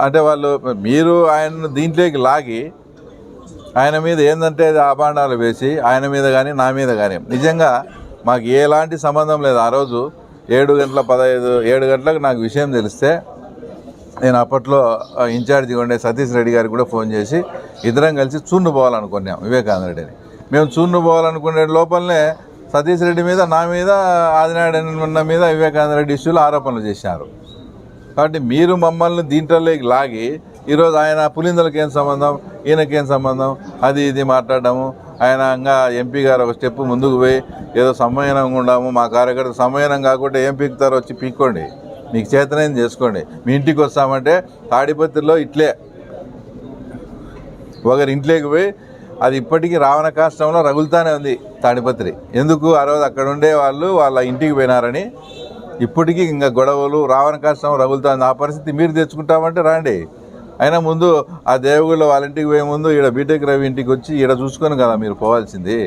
అంటే వాళ్ళు మీరు ఆయన దీంట్లోకి లాగి ఆయన మీద ఏంటంటే అభాండాలు వేసి ఆయన మీద కానీ నా మీద కానీ నిజంగా మాకు ఎలాంటి సంబంధం లేదు. ఆ రోజు 7 గంటలకు నాకు విషయం తెలిస్తే నేను అప్పట్లో ఇన్ఛార్జిగా ఉండే సతీష్ రెడ్డి గారికి కూడా ఫోన్ చేసి ఇద్దరం కలిసి చూన్ను పోవాలనుకున్నాం వివేకానంద రెడ్డిని. మేము చూన్ను పోవాలనుకునే లోపలనే సతీష్ రెడ్డి మీద, నా మీద, ఆదినారాయణ మీద వివేకానంద రెడ్డి ఇష్యూలు ఆరోపణలు చేశారు. కాబట్టి మీరు మమ్మల్ని దీంట్లోకి లాగి ఈరోజు ఆయన పులిందలకి ఏం సంబంధం, ఈయనకేం సంబంధం, అది ఇది మాట్లాడడము. ఆయన ఇంకా ఎంపీ గారు ఒక స్టెప్ ముందుకు పోయి ఏదో సమ్మేళనంగా ఉండాము, మా కార్యకర్త సమ్మేళనం కాకుండా ఏం పీకుతారో వచ్చి పీక్కోండి, మీకు చేతనైంది చేసుకోండి. మీ ఇంటికి వస్తామంటే తాడిపత్రిలో ఇట్లే ఒకరి ఇంట్లోకి పోయి అది ఇప్పటికీ రావణ కాష్టంలో రగులుతానే ఉంది తాడిపత్రి. ఎందుకు ఆ రోజు అక్కడ ఉండే వాళ్ళు వాళ్ళ ఇంటికి పోయినారని ఇప్పటికీ ఇంకా గొడవలు రావణ కాష్టం రగులుతుంది. ఆ పరిస్థితి మీరు తెచ్చుకుంటామంటే రాండి. అయినా ముందు ఆ దేవగుళ్ళ వాళ్ళ ఇంటికి పోయే ముందు ఈడ బీటెక్ రవి ఇంటికి వచ్చి ఈడ చూసుకొని కదా మీరు పోవాల్సింది.